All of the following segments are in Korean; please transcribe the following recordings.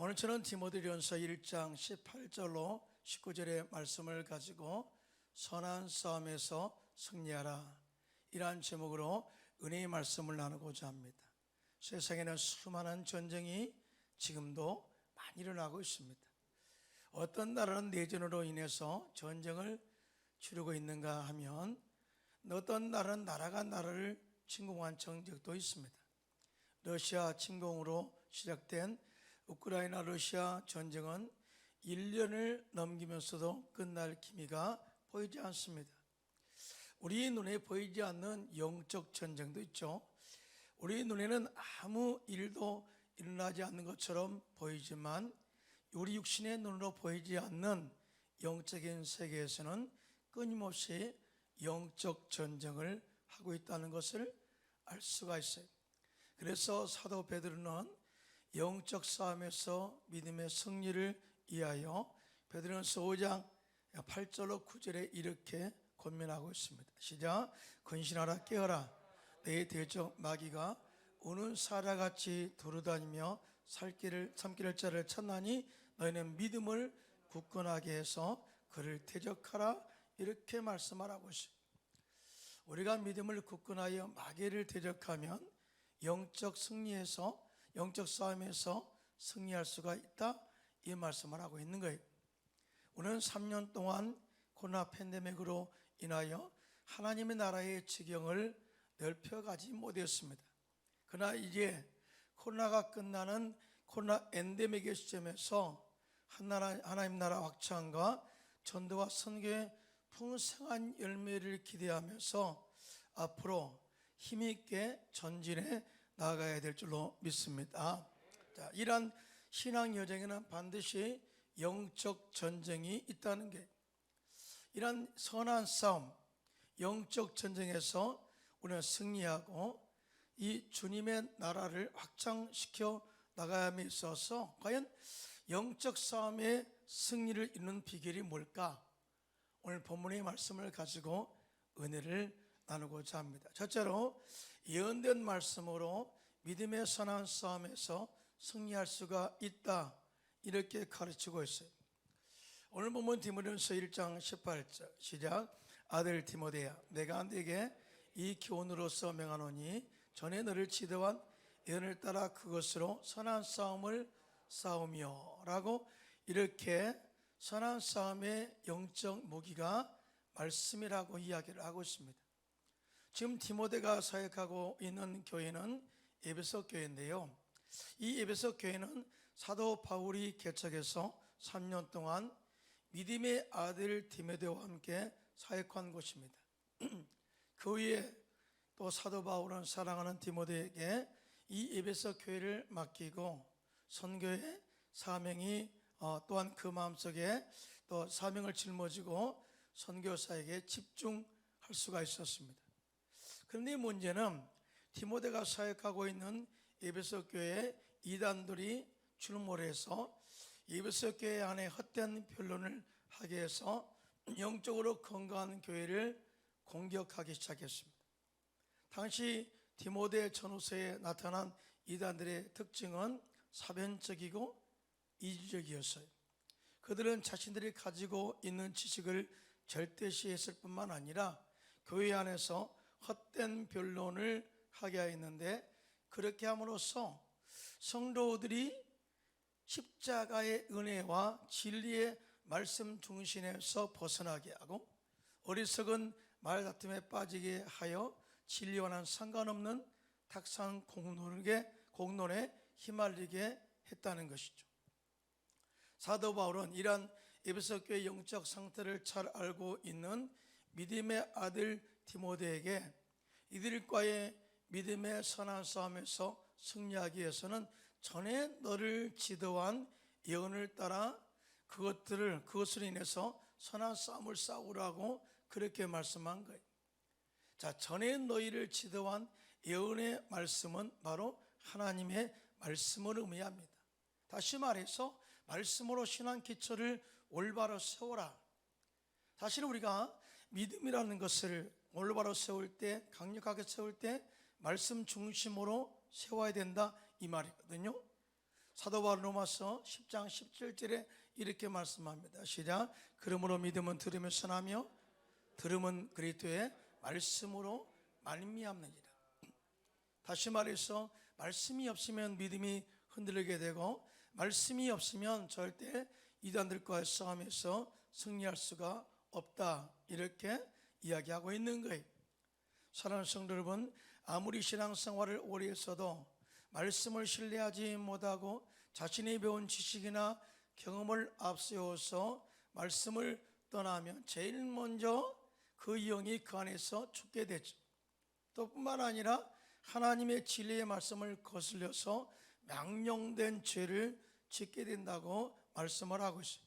오늘 저는 디모데전서 1장 18절로 19절의 말씀을 가지고 선한 싸움에서 승리하라, 이러한 제목으로 은혜의 말씀을 나누고자 합니다. 세상에는 수많은 전쟁이 지금도 많이 일어나고 있습니다. 어떤 나라는 내전으로 인해서 전쟁을 치르고 있는가 하면 어떤 나라는 나라가 나라를 침공한 전쟁도 있습니다. 러시아 침공으로 시작된 우크라이나 러시아 전쟁은 1년을 넘기면서도 끝날 기미가 보이지 않습니다. 우리 눈에 보이지 않는 영적 전쟁도 있죠. 우리 눈에는 아무 일도 일어나지 않는 것처럼 보이지만 우리 육신의 눈으로 보이지 않는 영적인 세계에서는 끊임없이 영적 전쟁을 하고 있다는 것을 알 수가 있어요. 그래서 사도 베드로는 영적 싸움에서 믿음의 승리를 위하여 베드로전서 5장 8절로 9절에 이렇게 권면하고 있습니다. 시작. 근신하라, 깨어라. 내 대적 마귀가 우는 사자같이 두루다니며 삼킬 자를 찾나니 너희는 믿음을 굳건하게 해서 그를 대적하라, 이렇게 말씀하라고 있어요. 우리가 믿음을 굳건하여 마귀를 대적하면 영적 승리에서, 영적 싸움에서 승리할 수가 있다, 이 말씀을 하고 있는 거예요. 우리는 3년 동안 코로나 팬데믹으로 인하여 하나님의 나라의 지경을 넓혀가지 못했습니다. 그러나 이제 코로나가 끝나는 코로나 엔데믹의 시점에서 하나님 나라 확장과 전도와 선교의 풍성한 열매를 기대하면서 앞으로 힘있게 전진해 나아가야 될 줄로 믿습니다. 자, 이러한 신앙 여정에는 반드시 영적 전쟁이 있다는 게, 이러한 선한 싸움, 영적 전쟁에서 우리는 승리하고 이 주님의 나라를 확장시켜 나가야함에 있어서 과연 영적 싸움의 승리를 이루는 비결이 뭘까? 오늘 본문의 말씀을 가지고 은혜를 나누고자 합니다. 첫째로 예언된 말씀으로 믿음의 선한 싸움에서 승리할 수가 있다, 이렇게 가르치고 있어요. 오늘 본문 디모데전서 1장 18절 시작. 아들 디모데야, 내가 네게 이 교훈으로서 명하노니 전에 너를 지도한 예언을 따라 그것으로 선한 싸움을 싸우며, 라고 이렇게 선한 싸움의 영적 무기가 말씀이라고 이야기를 하고 있습니다. 지금 디모데가 사역하고 있는 교회는 에베소 교회인데요, 이 에베소 교회는 사도 바울이 개척해서 3년 동안 믿음의 아들 디모데와 함께 사역한 곳입니다. 그 위에 또 사도 바울은 사랑하는 디모데에게 이 에베소 교회를 맡기고 선교의 사명이 또한 그 마음속에 또 사명을 짊어지고 선교사에게 집중할 수가 있었습니다. 그런데 문제는 디모데가 사역하고 있는 에베소 교회의 이단들이 출몰해서 에베소 교회 안에 헛된 변론을 하게 해서 영적으로 건강한 교회를 공격하기 시작했습니다. 당시 디모데 전후서에 나타난 이단들의 특징은 사변적이고 이주적이었어요. 그들은 자신들이 가지고 있는 지식을 절대시했을 뿐만 아니라 교회 안에서 헛된 변론을 하게 하였는데, 그렇게 함으로써 성도들이 십자가의 은혜와 진리의 말씀 중심에서 벗어나게 하고 어리석은 말다툼에 빠지게 하여 진리와는 상관없는 탁상 공론에 휘말리게 했다는 것이죠. 사도 바울은 이러한 에베소 교회 영적 상태를 잘 알고 있는 믿음의 아들 디모데에게 이들과의 믿음의 선한 싸움에서 승리하기 위해서는 전에 너를 지도한 예언을 따라 그것으로 인해서 선한 싸움을 싸우라고 그렇게 말씀한 거예요. 자, 전에 너희를 지도한 예언의 말씀은 바로 하나님의 말씀을 의미합니다. 다시 말해서 말씀으로 신앙 기초를 올바로 세워라. 사실 우리가 믿음이라는 것을 올바로 세울 때, 강력하게 세울 때 말씀 중심으로 세워야 된다, 이 말이거든요. 사도 바울 로마서 10장 17절에 이렇게 말씀합니다. 시작. 그러므로 믿음은 들으며 선하며 들음은 그리스도의 말씀으로 말미암느니라. 다시 말해서 말씀이 없으면 믿음이 흔들리게 되고 말씀이 없으면 절대 이단들과의 싸움에서 승리할 수가 없다, 이렇게 이야기하고 있는 거예요. 사랑하는 성도 여러분, 아무리 신앙생활을 오래 했어도 말씀을 신뢰하지 못하고 자신이 배운 지식이나 경험을 앞세워서 말씀을 떠나면 제일 먼저 그 영이 그 안에서 죽게 되죠. 또 뿐만 아니라 하나님의 진리의 말씀을 거슬려서 명령된 죄를 짓게 된다고 말씀을 하고 있어요.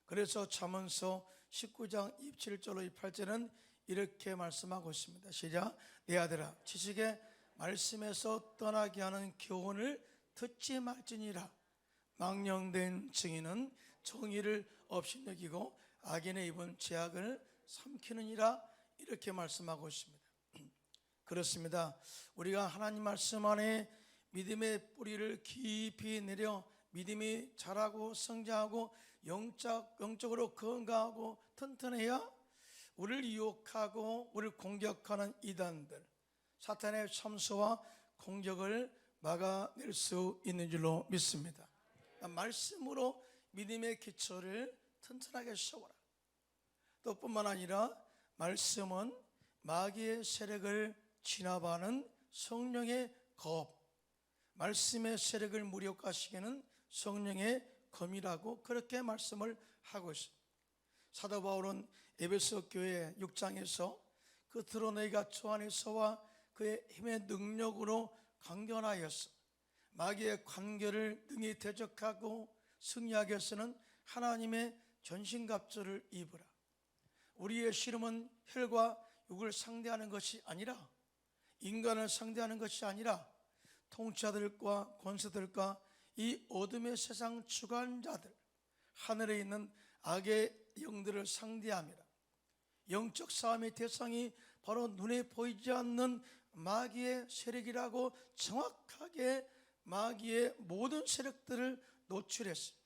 그래서 잠언서 19장 27절로 28절은 이렇게 말씀하고 있습니다. 시작. 내 아들아, 지식의 말씀에서 떠나게 하는 교훈을 듣지 말지니라. 망령된 증인은 정의를 없이 여기고 악인의 입은 죄악을 삼키느니라. 이렇게 말씀하고 있습니다. 그렇습니다. 우리가 하나님 말씀 안에 믿음의 뿌리를 깊이 내려 믿음이 자라고 성장하고 영적으로 건강하고 튼튼해야 우리를 유혹하고 우리를 공격하는 이단들, 사탄의 참소와 공격을 막아낼 수 있는 줄로 믿습니다. 말씀으로 믿음의 기초를 튼튼하게 세워라. 또 뿐만 아니라 말씀은 마귀의 세력을 진압하는 성령의 검, 말씀의 세력을 무력화시키는 성령의 검이라고 그렇게 말씀을 하고 있습니다. 사도 바울은 에베소 교회 6장에서 그 너희가 주 안에서와 그의 힘의 능력으로 강건하여서 마귀의 관계를 능히 대적하고 승리하기 위해서는 하나님의 전신갑주를 입으라. 우리의 씨름은 혈과 육을 상대하는 것이 아니라, 인간을 상대하는 것이 아니라 통치자들과 권세들과 이 어둠의 세상 주관자들, 하늘에 있는 악의 영들을 상대함이라. 영적 싸움의 대상이 바로 눈에 보이지 않는 마귀의 세력이라고 정확하게 마귀의 모든 세력들을 노출했어요.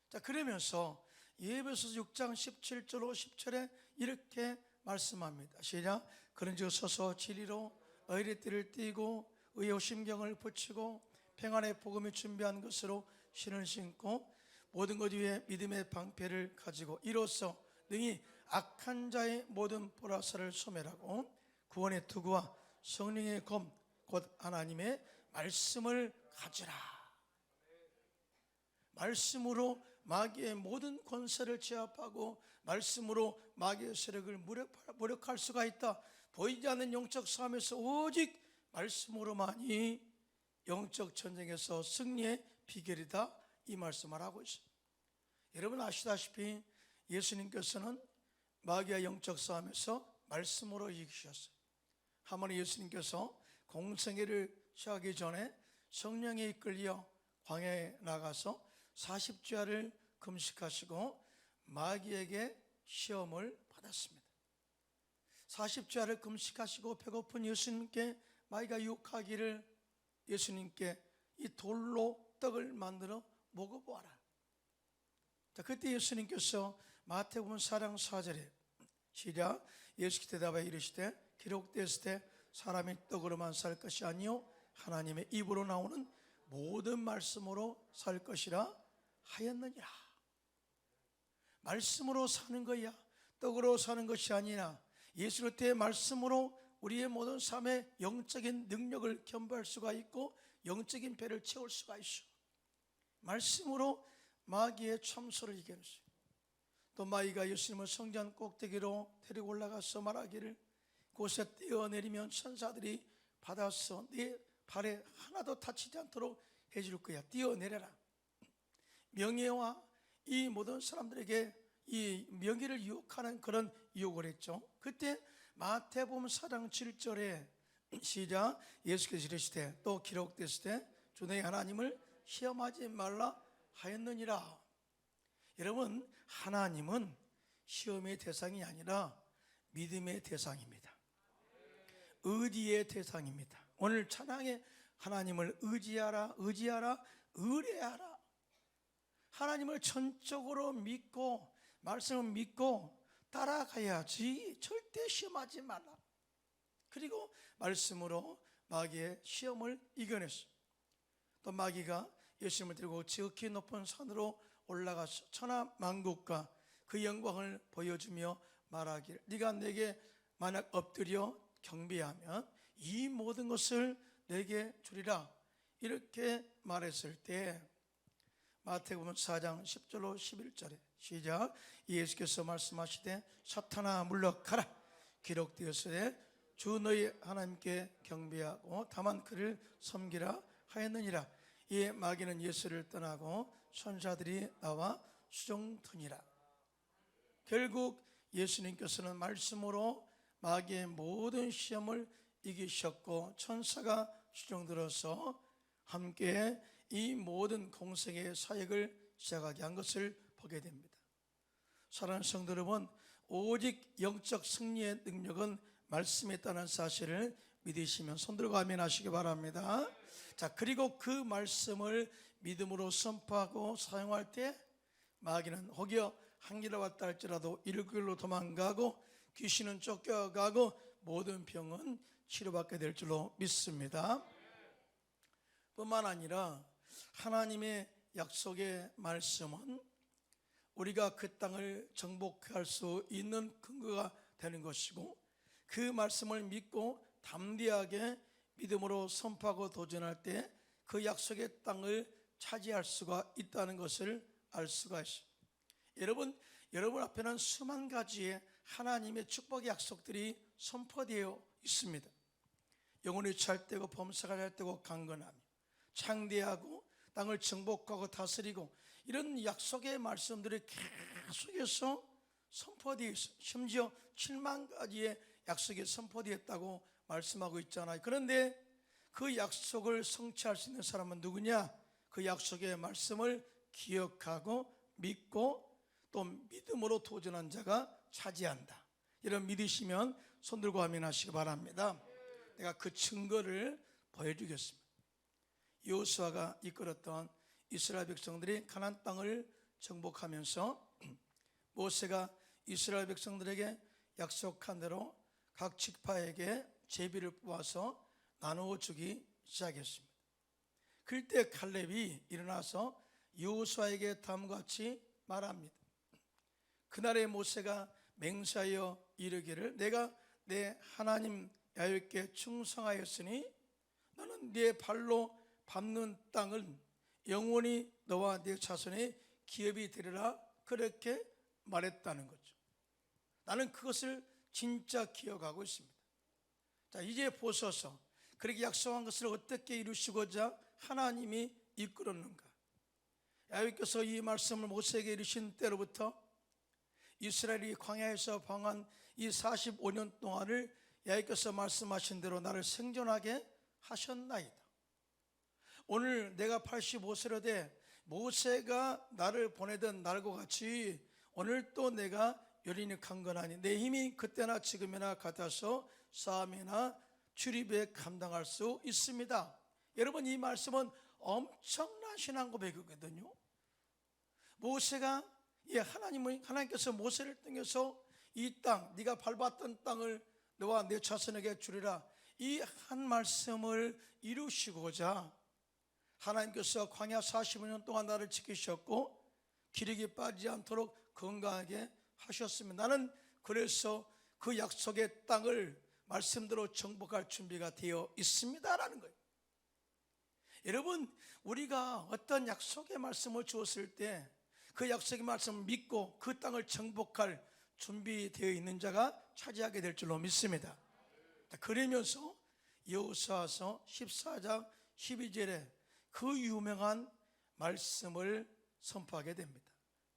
자, 그러면서 에베소서 6장 17절로 10절에 이렇게 말씀합니다. 시작. 그런즉 서서 진리로 의의 띠를 띠고 의의 심경을 붙이고 평안의 복음이 준비한 것으로 신을 신고 모든 것 위에 믿음의 방패를 가지고 이로써 능히 악한 자의 모든 보라살을 소멸하고 구원의 투구와 성령의 검 곧 하나님의 말씀을 가지라. 말씀으로 마귀의 모든 권세를 제압하고 말씀으로 마귀의 세력을 무력할 수가 있다. 보이지 않는 영적 싸움에서 오직 말씀으로만이 영적 전쟁에서 승리의 비결이다, 이 말씀을 하고 있습니다. 여러분 아시다시피 예수님께서는 마귀와 영적 싸움에서 말씀으로 이기셨어요. 하물며 예수님께서 공생애를 시작하기 전에 성령에 이끌려 광야에 나가서 40주야를 금식하시고 마귀에게 시험을 받았습니다. 40주야를 금식하시고 배고픈 예수님께 마귀가 유혹하기를 예수님께 이 돌로 떡을 만들어 먹어보아라. 자, 그때 예수님께서 마태복음 4장 4절에 시작. 예수께서 대답하여 이르시되 기록되었을 때 사람이 떡으로만 살 것이 아니요 하나님의 입으로 나오는 모든 말씀으로 살 것이라 하였느니라. 말씀으로 사는 거야. 떡으로 사는 것이 아니라 예수 그리스도의 말씀으로 우리의 모든 삶의 영적인 능력을 겸비할 수가 있고 영적인 배를 채울 수가 있어. 말씀으로 마귀의 참소를 이겨냈어요. 또 마귀가 예수님을 성전 꼭대기로 데리고 올라가서 말하기를 곳에 뛰어내리면 천사들이 받아서 네 발에 하나도 다치지 않도록 해줄 거야. 뛰어내려라. 명예와 이 모든 사람들에게 이 명예를 유혹하는 그런 유혹을 했죠. 그때 마태복음 4장 7절에 시작. 예수께서 이르시되 또 기록됐을 때 주 너희 하나님을 시험하지 말라 하였느니라. 여러분, 하나님은 시험의 대상이 아니라 믿음의 대상입니다. 의지의 대상입니다. 오늘 찬양에 하나님을 의지하라, 의지하라, 의뢰하라. 하나님을 전적으로 믿고 말씀을 믿고 따라가야지. 절대 시험하지 말라. 그리고 말씀으로 마귀의 시험을 이겨냈어요. 또 마귀가 예수님을 들고 지극히 높은 산으로 올라가서 천하만국과 그 영광을 보여주며 말하기를 네가 내게 만약 엎드려 경배하면 이 모든 것을 내게 주리라. 이렇게 말했을 때 마태복음 4장 10절로 11절에 시작. 예수께서 말씀하시되 사탄아 물러가라. 기록되었으되 주 너희 하나님께 경배하고 다만 그를 섬기라 하였느니라. 이에 마귀는 예수를 떠나고 천사들이 나와 수종드니라. 결국 예수님께서는 말씀으로 마귀의 모든 시험을 이기셨고 천사가 수종들어서 함께 이 모든 공생의 사역을 시작하게 한 것을 보게 됩니다. 사랑하는 성도 여러분, 오직 영적 승리의 능력은 말씀에 있다는 사실을 믿으시면 손들고 아멘 하시기 바랍니다. 자, 그리고 그 말씀을 믿음으로 선포하고 사용할 때 마귀는 혹여 한 길로 왔다 할지라도 일길로 도망가고 귀신은 쫓겨가고 모든 병은 치료받게 될 줄로 믿습니다. 뿐만 아니라 하나님의 약속의 말씀은 우리가 그 땅을 정복할 수 있는 근거가 되는 것이고 그 말씀을 믿고 담대하게 믿음으로 선포하고 도전할 때 그 약속의 땅을 차지할 수가 있다는 것을 알 수가 있습니다. 여러분 앞에는 수만 가지의 하나님의 축복의 약속들이 선포되어 있습니다. 영혼이 찰되고 범사가 찰되고 강건하며 창대하고 땅을 정복하고 다스리고 이런 약속의 말씀들이 계속해서 선포되어 있어요. 심지어 7만 가지의 약속이 선포되었다고 말씀하고 있잖아요. 그런데 그 약속을 성취할 수 있는 사람은 누구냐? 그 약속의 말씀을 기억하고 믿고 또 믿음으로 도전한 자가 차지한다. 이런 믿으시면 손들고 아멘 하시기 바랍니다. 내가 그 증거를 보여주겠습니다. 여호수아가 이끌었던 이스라엘 백성들이 가나안 땅을 정복하면서 모세가 이스라엘 백성들에게 약속한 대로 각 지파에게 제비를 뽑아서 나누어 주기 시작했습니다. 그때 칼렙이 일어나서 여호수아에게 다음과 같이 말합니다. 그날에 모세가 맹세하여 이르기를 내가 내 하나님 야훼께 충성하였으니 너는 네 발로 밟는 땅은 영원히 너와 네 자손의 기업이 되리라. 그렇게 말했다는 거죠. 나는 그것을 진짜 기억하고 있습니다. 자, 이제 보소서. 그렇게 약속한 것을 어떻게 이루시고자 하나님이 이끌었는가? 야훼께서 이 말씀을 모세에게 이르신 때로부터 이스라엘이 광야에서 방한 이 45년 동안을 야훼께서 말씀하신 대로 나를 생존하게 하셨나이다. 오늘 내가 85세로 돼 모세가 나를 보내던 날과 같이 오늘 또 내가 여린이 강건하니 내 힘이 그때나 지금이나 같아서 싸움이나 출입에 감당할 수 있습니다. 여러분, 이 말씀은 엄청난 신앙 고백이거든요. 모세가 하나님께서 모세를 통해서 이 땅, 네가 밟았던 땅을 너와 내 자손에게 주리라. 이 한 말씀을 이루시고자 하나님께서 광야 45년 동안 나를 지키셨고 기력이 빠지지 않도록 건강하게 하셨습니다. 나는 그래서 그 약속의 땅을 말씀대로 정복할 준비가 되어 있습니다라는 거예요. 여러분, 우리가 어떤 약속의 말씀을 주었을 때 그 약속의 말씀을 믿고 그 땅을 정복할 준비되어 있는 자가 차지하게 될 줄로 믿습니다. 그러면서 여호수아서 14장 12절에 그 유명한 말씀을 선포하게 됩니다.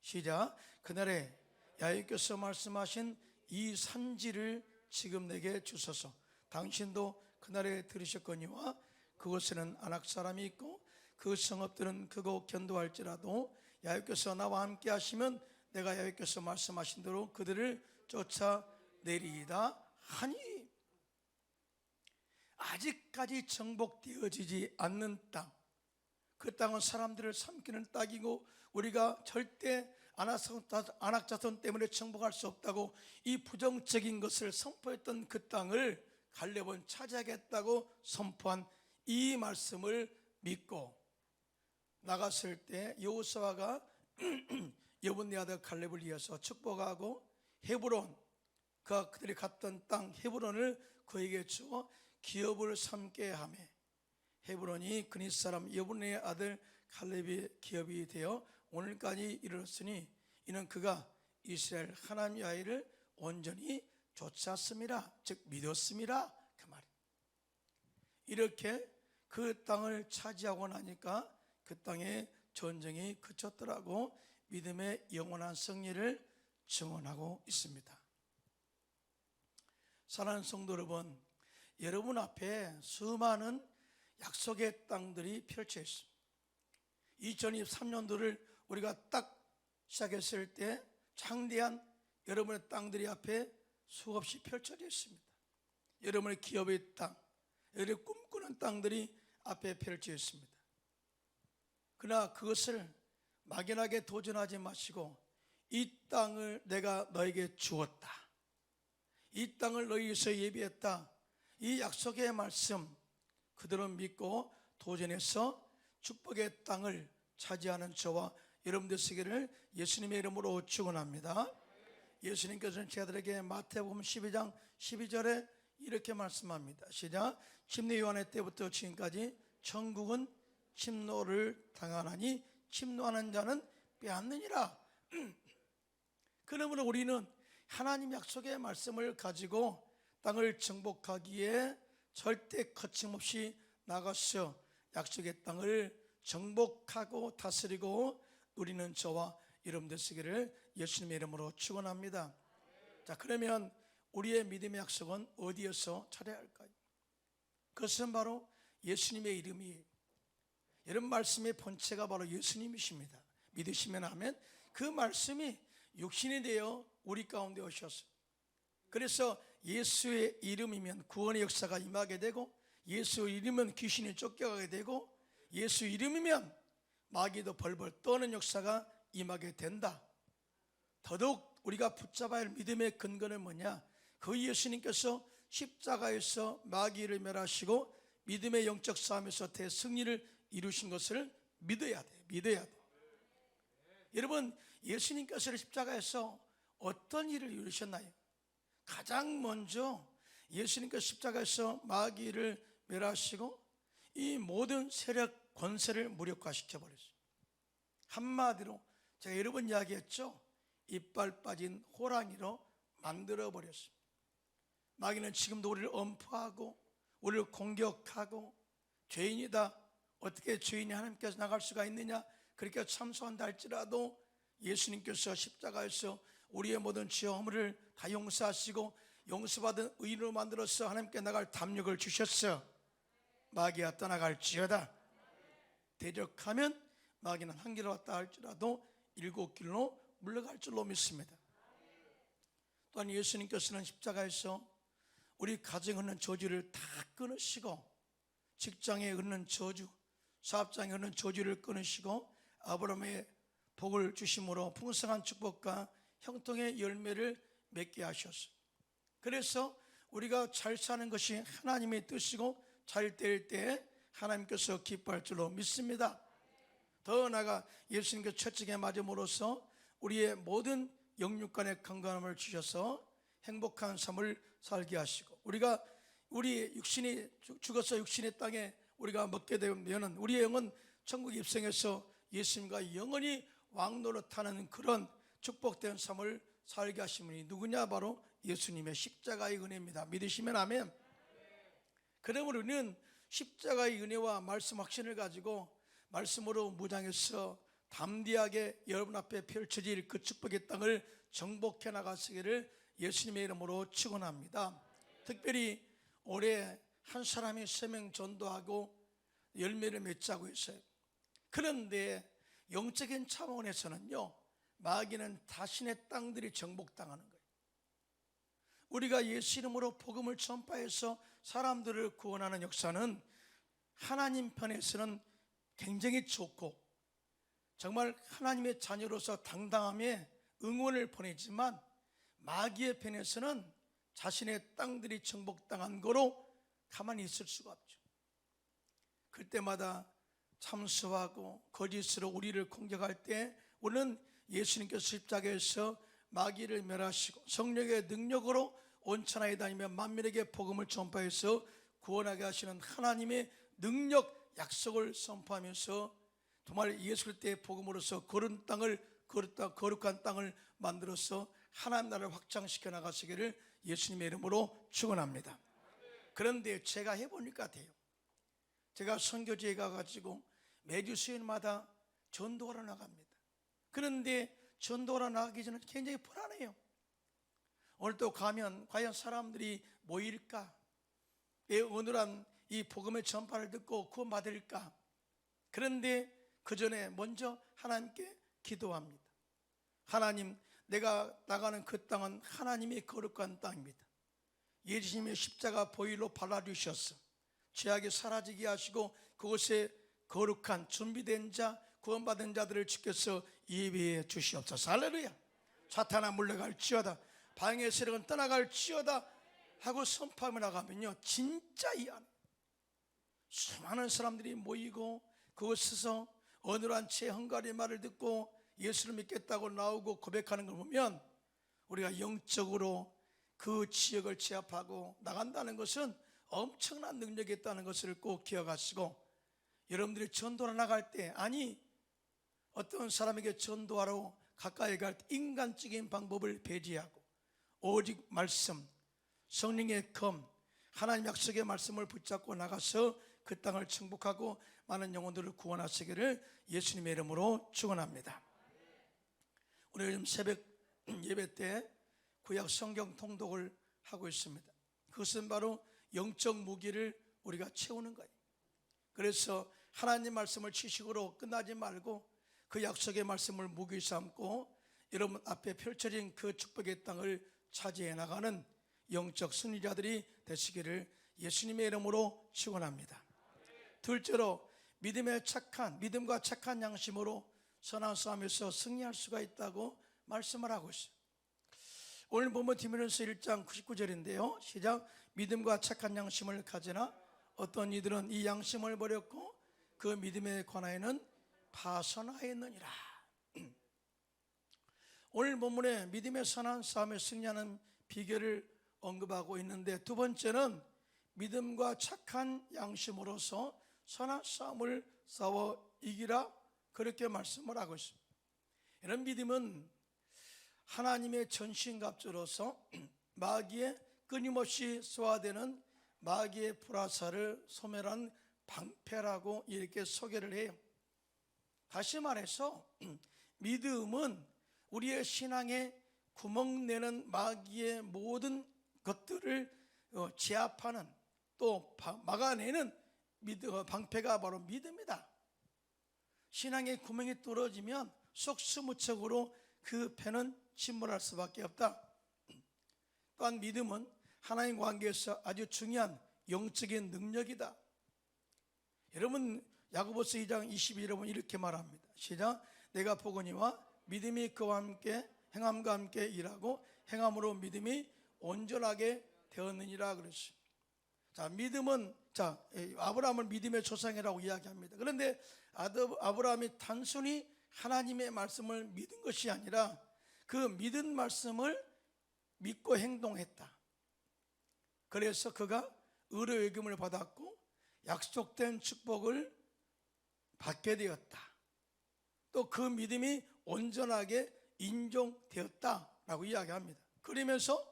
시작. 그날에 야훼께서 말씀하신 이 산지를 지금 내게 주소서. 당신도 그날에 들으셨거니와 그곳에는 아낙 사람이 있고 그 성읍들은 크고 견고할지라도 야훼께서 나와 함께 하시면 내가 야훼께서 말씀하신 대로 그들을 쫓아내리이다 하니. 아직까지 정복되어지지 않는 땅, 그 땅은 사람들을 삼키는 땅이고 우리가 절대 안악자손 때문에 정복할 수 없다고 이 부정적인 것을 선포했던 그 땅을 갈렙은 차지하겠다고 선포한 이 말씀을 믿고 나갔을 때 여호수아가 여분네 아들 갈렙을 위해서 축복하고 헤브론, 그들이 갔던 땅 헤브론을 그에게 주어 기업을 삼게 하며 헤브론이 그릿 사람 여분네 아들 갈렙의 기업이 되어 오늘까지 이르렀으니 이는 그가 이스라엘 하나님 여호와를 온전히 좇았음이라, 즉 믿었음이라, 그 말이에요. 이렇게 그 땅을 차지하고 나니까 그 땅에 전쟁이 그쳤더라고 믿음의 영원한 승리를 증언하고 있습니다. 사랑하는 성도 여러분, 여러분 앞에 수많은 약속의 땅들이 펼쳐 있습니다. 2023년도를 우리가 딱 시작했을 때 장대한 여러분의 땅들이 앞에 수없이 펼쳐져 있습니다. 여러분의 기업의 땅, 여러분의 꿈꾸는 땅들이 앞에 펼쳐 있습니다. 그러나 그것을 막연하게 도전하지 마시고 이 땅을 내가 너에게 주었다, 이 땅을 너희 위해서 예비했다, 이 약속의 말씀 그대로 믿고 도전해서 축복의 땅을 차지하는 저와 여러분들 되시기를 예수님의 이름으로 축원합니다. 예수님께서는 제자들에게 마태복음 12장 12절에 이렇게 말씀합니다. 시작. 침례 요한의 때부터 지금까지 천국은 침노를 당하나니 침노하는 자는 빼앗느니라. 그러므로 우리는 하나님 약속의 말씀을 가지고 땅을 정복하기에 절대 거침없이 나가서 약속의 땅을 정복하고 다스리고 누리는 저와 여러분 되시기를 예수님의 이름으로 축원합니다. 자, 그러면 우리의 믿음의 약속은 어디에서 찾아야 할까요? 그것은 바로 예수님의 이름이에요. 여러분, 말씀의 본체가 바로 예수님이십니다. 믿으시면 하면 그 말씀이 육신이 되어 우리 가운데 오셨어요. 그래서 예수의 이름이면 구원의 역사가 임하게 되고, 예수 이름이면 귀신이 쫓겨가게 되고, 예수 이름이면 마귀도 벌벌 떠는 역사가 임하게 된다. 더더욱 우리가 붙잡아야 할 믿음의 근거는 뭐냐? 그 예수님께서 십자가에서 마귀를 멸하시고 믿음의 영적 싸움에서 대승리를 이루신 것을 믿어야 돼. 믿어야 돼. 여러분, 예수님께서 십자가에서 어떤 일을 이루셨나요? 가장 먼저 예수님께서 십자가에서 마귀를 멸하시고 이 모든 세력 권세를 무력화시켜 버렸어요. 한마디로 제가 여러 번 이야기했죠. 이빨 빠진 호랑이로 만들어 버렸어요. 마귀는 지금도 우리를 엄포하고 우리를 공격하고 죄인이다, 어떻게 죄인이 하나님께서 나갈 수가 있느냐, 그렇게 참소한다 할지라도 예수님께서 십자가에서 우리의 모든 죄와 허물을 다 용서하시고 용서받은 의인으로 만들어서 하나님께 나갈 담력을 주셨어. 마귀야 떠나갈지어다. 대적하면 마귀는 한 길로 왔다 할지라도 7길로 물러갈 줄로 믿습니다. 또한 예수님께서는 십자가에서 우리 가정에 흐르는 저주를 다 끊으시고, 직장에 흐르는 저주, 사업장에 흐르는 저주를 끊으시고 아브라함의 복을 주심으로 풍성한 축복과 형통의 열매를 맺게 하셨어요. 그래서 우리가 잘 사는 것이 하나님의 뜻이고 잘 될 때 하나님께서 기뻐할 줄로 믿습니다. 더 나아가 예수님께서 첫째에 맞음으로써 우리의 모든 영육간의 건강함을 주셔서 행복한 삶을 살게 하시고, 우리 육신이 죽어서 육신의 땅에 우리가 먹게 되면 우리의 영은 천국에 입성해서 예수님과 영원히 왕노릇하는 그런 축복된 삶을 살게 하신 분이 누구냐? 바로 예수님의 십자가의 은혜입니다. 믿으시면 아멘. 그러므로 우리는 십자가의 은혜와 말씀 확신을 가지고 말씀으로 무장해서 담대하게 여러분 앞에 펼쳐질 그 축복의 땅을 정복해 나가시기를 예수님의 이름으로 축원합니다. 특별히 올해 한 사람이 세명 전도하고 열매를 맺자고 했어요. 그런데 영적인 차원에서는요, 마귀는 자신의 땅들이 정복당하는 거예요. 우리가 예수 이름으로 복음을 전파해서 사람들을 구원하는 역사는 하나님 편에서는 굉장히 좋고 정말 하나님의 자녀로서 당당함에 응원을 보내지만 마귀의 편에서는 자신의 땅들이 정복당한 거로 가만히 있을 수가 없죠. 그때마다 참수하고 거짓으로 우리를 공격할 때 우리는 예수님께서 십자가에서 마귀를 멸하시고 성령의 능력으로 온 천하에 다니며 만민에게 복음을 전파해서 구원하게 하시는 하나님의 능력 약속을 선포하면서 정말 예수 그리스도의 복음으로서 거룩한 땅을 만들어서 하나님 나라를 확장시켜 나가시기를 예수님의 이름으로 축원합니다. 그런데 제가 해보니까 돼요. 제가 선교지에 가가지고 매주 수요일마다 전도하러 나갑니다. 그런데 전도하러 나가기 전에 굉장히 불안해요. 오늘 또 가면 과연 사람들이 모일까? 내 어눌한 이 복음의 전파를 듣고 구원받을까? 그런데 그 전에 먼저 하나님께 기도합니다. 하나님, 내가 나가는 그 땅은 하나님의 거룩한 땅입니다. 예수님의 십자가 보혈로 발라주셔서 죄악이 사라지게 하시고 그곳에 거룩한 준비된 자, 구원받은 자들을 주께서 예비해 주시옵소서. 할렐루야. 사탄아 물러갈지어다, 방해의 세력은 떠나갈지어다 하고 선포하며 나가면요, 진짜 이 안에 수많은 사람들이 모이고 그곳에서 어눌한 채 헝가리의 말을 듣고 예수를 믿겠다고 나오고 고백하는 걸 보면 우리가 영적으로 그 지역을 제압하고 나간다는 것은 엄청난 능력이 있다는 것을 꼭 기억하시고, 여러분들이 전도하러 나갈 때, 아니 어떤 사람에게 전도하러 가까이 갈 때 인간적인 방법을 배제하고 오직 말씀, 성령의 검, 하나님 약속의 말씀을 붙잡고 나가서 그 땅을 정복하고 많은 영혼들을 구원하시기를 예수님의 이름으로 축원합니다. 우리 요즘 새벽 예배 때 구약 성경 통독을 하고 있습니다. 그것은 바로 영적 무기를 우리가 채우는 거예요. 그래서 하나님 말씀을 지식으로 끝나지 말고 그 약속의 말씀을 무기 삼고 여러분 앞에 펼쳐진 그 축복의 땅을 차지해 나가는 영적 승리자들이 되시기를 예수님의 이름으로 축원합니다. 둘째로 믿음과 착한 양심으로 선한 싸움에서 승리할 수가 있다고 말씀을 하고 있어요. 오늘 보면 디모데전서 1장 99절인데요 시작. 믿음과 착한 양심을 가지나 어떤 이들은 이 양심을 버렸고 그 믿음에 관하여는 파선하였느니라. 오늘 본문에 믿음의 선한 싸움에 승리하는 비결을 언급하고 있는데, 두 번째는 믿음과 착한 양심으로서 선한 싸움을 싸워 이기라, 그렇게 말씀을 하고 있습니다. 이런 믿음은 하나님의 전신갑주로서 마귀의 끊임없이 쏘아대는 마귀의 불화살을 소멸한 방패라고 이렇게 소개를 해요. 다시 말해서 믿음은 우리의 신앙에 구멍내는 마귀의 모든 것들을 제압하는, 또 막아내는 방패가 바로 믿음이다. 신앙의 구멍이 뚫어지면 속수무책으로 그 패는 침몰할 수밖에 없다. 또한 믿음은 하나님 관계에서 아주 중요한 영적인 능력이다. 여러분 야고보서 2장 22절에 보면 이렇게 말합니다. 시작. 내가 보거니와 믿음이 그와 함께 행함과 함께 일하고 행함으로 믿음이 온전하게 되었느니라 그랬어요. 자, 믿음은 아브라함을 믿음의 조상이라고 이야기합니다. 그런데 아브라함이 단순히 하나님의 말씀을 믿은 것이 아니라 그 믿은 말씀을 믿고 행동했다. 그래서 그가 의로 여김을 받았고 약속된 축복을 받게 되었다. 또 그 믿음이 온전하게 인정되었다라고 이야기합니다. 그러면서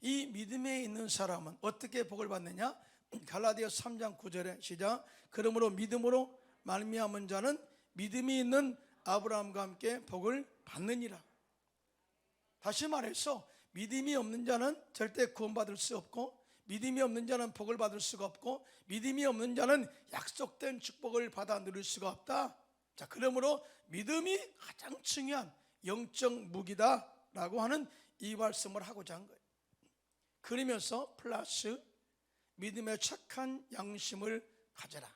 이 믿음에 있는 사람은 어떻게 복을 받느냐? 갈라디아 3장 9절에 시작. 그러므로 믿음으로 말미암은 자는 믿음이 있는 아브라함과 함께 복을 받느니라. 다시 말해서 믿음이 없는 자는 절대 구원받을 수 없고, 믿음이 없는 자는 복을 받을 수가 없고, 믿음이 없는 자는 약속된 축복을 받아 누릴 수가 없다. 자, 그러므로 믿음이 가장 중요한 영적 무기다라고 하는 이 말씀을 하고자 한 거예요. 그러면서 플러스 믿음의 착한 양심을 가져라.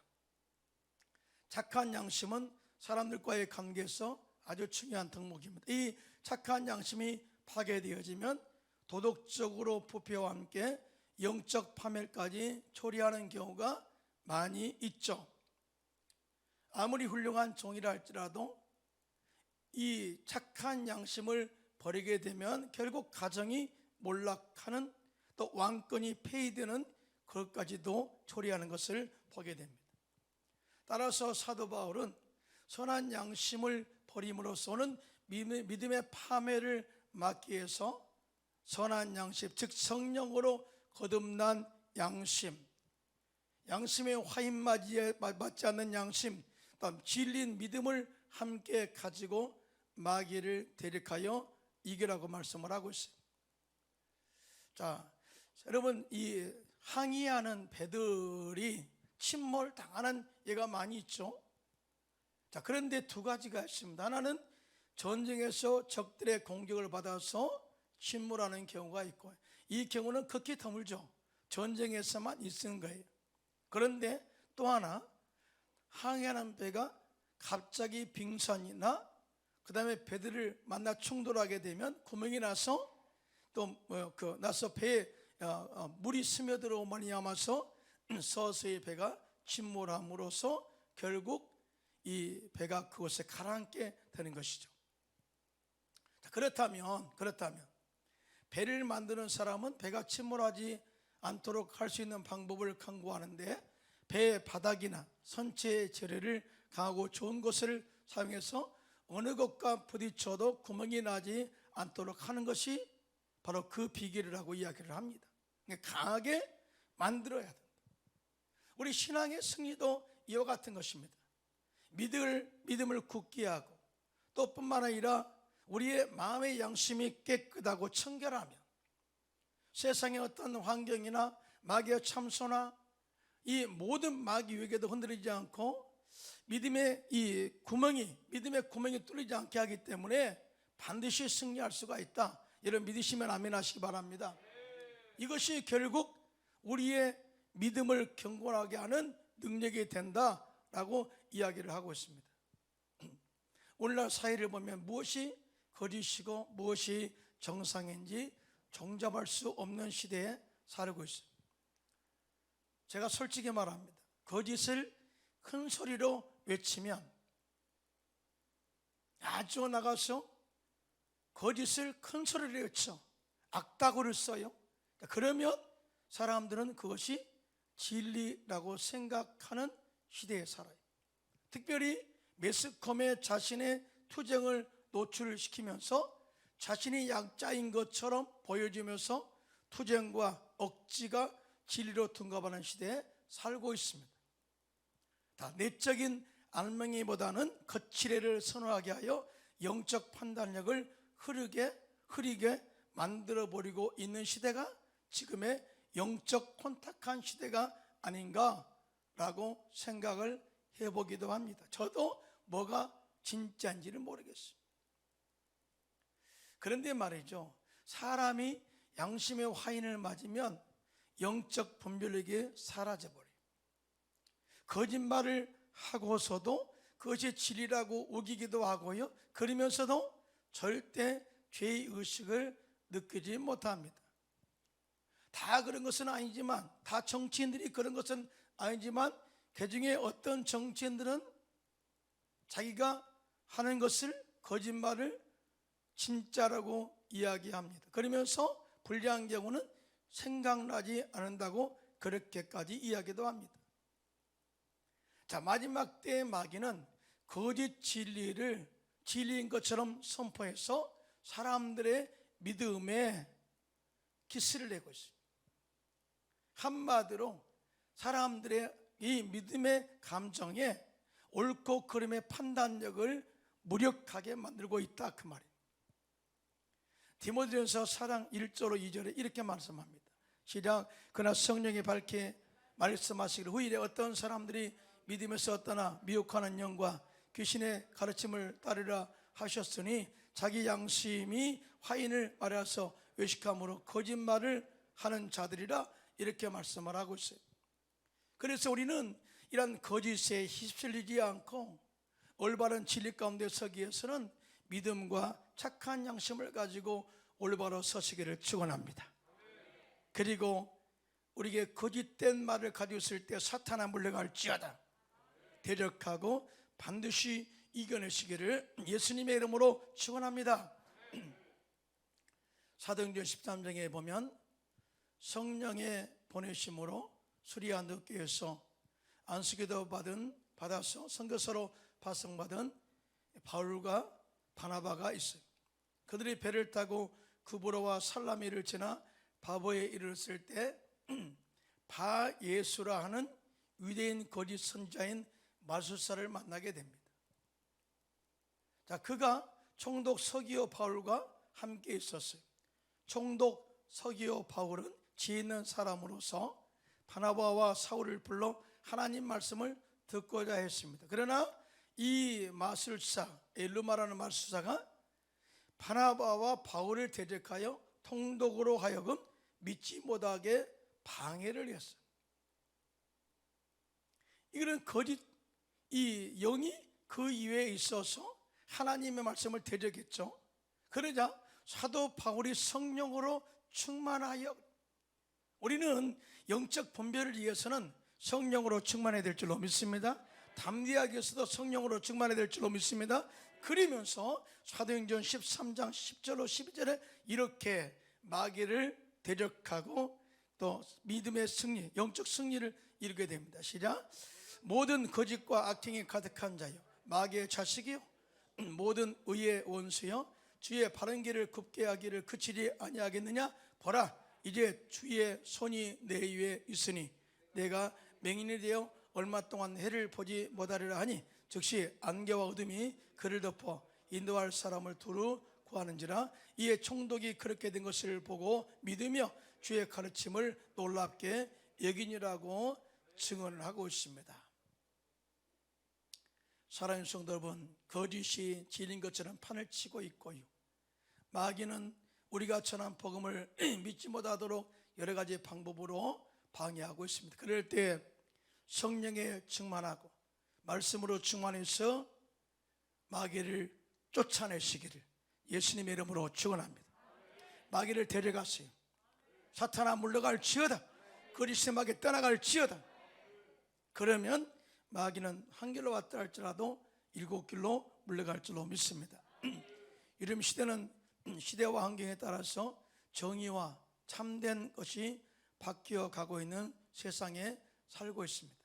착한 양심은 사람들과의 관계에서 아주 중요한 덕목입니다. 이 착한 양심이 파괴되어지면 도덕적으로 부패와 함께 영적 파멸까지 초래하는 경우가 많이 있죠. 아무리 훌륭한 종이라 할지라도 이 착한 양심을 버리게 되면 결국 가정이 몰락하는, 또 왕권이 폐위되는 그것까지도 초래하는 것을 보게 됩니다. 따라서 사도 바울은 선한 양심을 버림으로써는 믿음의 파멸을 막기 위해서 선한 양심, 즉 성령으로 거듭난 양심, 양심의 화인 맞지 않는 양심, 또한 진리인 믿음을 함께 가지고 마귀를 대적하여 이기라고 말씀을 하고 있어요. 자, 여러분, 이 항의하는 배들이 침몰당하는 예가 많이 있죠. 자, 그런데 두 가지가 있습니다. 하나는 전쟁에서 적들의 공격을 받아서 침몰하는 경우가 있고, 이 경우는 극히 드물죠. 전쟁에서만 있는 거예요. 그런데 또 하나, 항해하는 배가 갑자기 빙산이나 그 다음에 배들을 만나 충돌하게 되면 구멍이 나서 또 나서 배에 물이 스며들어 말미암아서 서서히 배가 침몰함으로써 결국 이 배가 그곳에 가라앉게 되는 것이죠. 그렇다면 배를 만드는 사람은 배가 침몰하지 않도록 할 수 있는 방법을 강구하는데, 배의 바닥이나 선체의 재료를 강하고 좋은 것을 사용해서 어느 것과 부딪혀도 구멍이 나지 않도록 하는 것이 바로 그 비결이라고 이야기를 합니다. 강하게 만들어야 된다. 우리 신앙의 승리도 이와 같은 것입니다. 믿음을 굳게 하고, 또 뿐만 아니라 우리의 마음의 양심이 깨끗하고 청결하면 세상의 어떤 환경이나 마귀의 참소나 이 모든 마귀 위에도 흔들리지 않고 믿음의 구멍이 뚫리지 않게 하기 때문에 반드시 승리할 수가 있다. 여러분 믿으시면 아멘 하시기 바랍니다. 이것이 결국 우리의 믿음을 경건하게 하는 능력이 된다라고 이야기를 하고 있습니다. 오늘날 사회를 보면 무엇이 거짓이고 무엇이 정상인지 종잡을 수 없는 시대에 살고 있습니다. 제가 솔직히 말합니다. 거짓을 큰 소리로 외치면, 아주 나가서 거짓을 큰 소리로 외쳐 악다구를 써요. 그러면 사람들은 그것이 진리라고 생각하는 시대에 살아요. 특별히 매스컴에 자신의 투쟁을 노출시키면서 자신이 약자인 것처럼 보여주면서 투쟁과 억지가 진리로 둔갑하는 시대에 살고 있습니다. 다 내적인 알맹이보다는 거칠애를 선호하게 하여 영적 판단력을 흐리게 만들어버리고 있는 시대가 지금의 영적 혼탁한 시대가 아닌가라고 생각을 해보기도 합니다. 저도 뭐가 진짜인지를 모르겠어요. 그런데 말이죠, 사람이 양심의 화인을 맞으면 영적 분별력이 사라져버려요. 거짓말을 하고서도 그것이 진리라고 우기기도 하고요, 그러면서도 절대 죄의 의식을 느끼지 못합니다. 다 그런 것은 아니지만, 다 정치인들이 그런 것은 아니지만, 그중에 어떤 정치인들은 자기가 하는 것을, 거짓말을 진짜라고 이야기합니다. 그러면서 불리한 경우는 생각나지 않는다고 그렇게까지 이야기도 합니다. 자, 마지막 때의 마귀는 거짓 진리인 것처럼 선포해서 사람들의 믿음에 기스를 내고 있습니다. 한마디로 사람들의 이 믿음의 감정에 옳고 그름의 판단력을 무력하게 만들고 있다, 그 말이에요. 디모데전서 4장 1절로 2절에 이렇게 말씀합니다. 시작. 그러나 성령이 밝게 말씀하시기를 후일에 어떤 사람들이 믿음에서 떠나 미혹하는 영과 귀신의 가르침을 따르라 하셨으니 자기 양심이 화인을 말해서 외식함으로 거짓말을 하는 자들이라, 이렇게 말씀을 하고 있어요. 그래서 우리는 이런 거짓에 휩쓸리지 않고 올바른 진리 가운데 서기 위해서는 믿음과 착한 양심을 가지고 올바로 서시기를 축원합니다. 그리고 우리에게 거짓된 말을 가지고 있을 때 사탄아 물러갈지어다 대적하고 반드시 이겨내시기를 예수님의 이름으로 축원합니다. 사도행전 13장에 보면 성령의 보내심으로 수리안도 교회에서 안수기도 받아서 선교사로 파송받은 바울과 바나바가 있어요. 그들이 배를 타고 구브로와 살라미를 지나 바보에 이르렀을 때 바예수라 하는 위대인 거짓 선자인 마술사를 만나게 됩니다. 자, 그가 총독 서기오 바울과 함께 있었어요. 총독 서기오 바울은 지혜 있는 사람으로서 바나바와 사울을 불러 하나님 말씀을 듣고자 했습니다. 그러나 이 마술사, 엘루마라는 마술사가 바나바와 바울을 대적하여 통독으로 하여금 믿지 못하게 방해를 했어요. 이거는 거짓, 이 영이 그 이외에 있어서 하나님의 말씀을 대적했죠. 그러자 사도 바울이 성령으로 충만하여, 우리는 영적 분별을 위해서는 성령으로 충만해야 될 줄로 믿습니다. 담대하기 위해서도 성령으로 충만해야 될 줄로 믿습니다. 그러면서 사도행전 13장 10절로 12절에 이렇게 마귀를 대적하고 또 믿음의 승리, 영적 승리를 이루게 됩니다. 시작. 모든 거짓과 악행이 가득한 자여 마귀의 자식이요 모든 의의 원수여 주의 바른 길을 굽게 하기를 그치지 아니하겠느냐. 보라 이제 주의 손이 내 위에 있으니 내가 맹인이 되어 얼마 동안 해를 보지 못하리라 하니 즉시 안개와 어둠이 그를 덮어 인도할 사람을 두루 구하는지라. 이에 총독이 그렇게 된 것을 보고 믿으며 주의 가르침을 놀랍게 여기니라고 증언을 하고 있습니다. 사랑하는 성도 여러분, 거짓이 진리인 것처럼 판을 치고 있고요, 마귀는 우리가 전한 복음을 믿지 못하도록 여러 가지 방법으로 방해하고 있습니다. 그럴 때 성령에 충만하고 말씀으로 충만해서 마귀를 쫓아내시기를 예수님의 이름으로 축원합니다. 마귀를 데려가세요. 사탄아 물러갈지어다. 거짓의 마귀 떠나갈지어다. 그러면 마귀는 한 길로 왔다 할지라도 7길로 물러갈 줄로 믿습니다. 이런 시대는 시대와 환경에 따라서 정의와 참된 것이 바뀌어 가고 있는 세상에 살고 있습니다.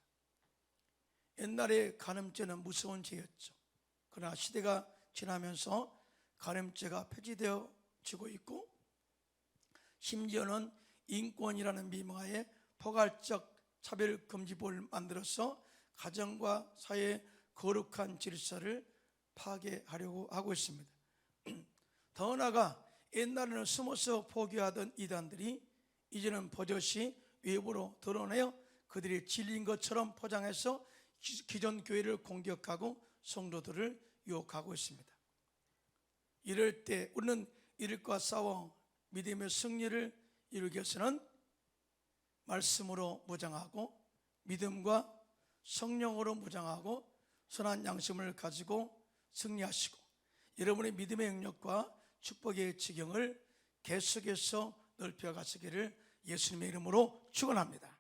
옛날에 간음죄는 무서운 죄였죠. 그러나 시대가 지나면서 간음죄가 폐지되어지고 있고, 심지어는 인권이라는 미명하에 포괄적 차별금지법을 만들어서 가정과 사회의 거룩한 질서를 파괴하려고 하고 있습니다. 더 나아가 옛날에는 숨어서 포기하던 이단들이 이제는 버젓이 외부로 드러내어 그들이 진리인 것처럼 포장해서 기존 교회를 공격하고 성도들을 유혹하고 있습니다. 이럴 때 우리는 이들과 싸워 믿음의 승리를 이루기 위해서는 말씀으로 무장하고 믿음과 성령으로 무장하고 선한 양심을 가지고 승리하시고 여러분의 믿음의 영역과 축복의 지경을 계속해서 넓혀가시기를 예수님의 이름으로 축원합니다.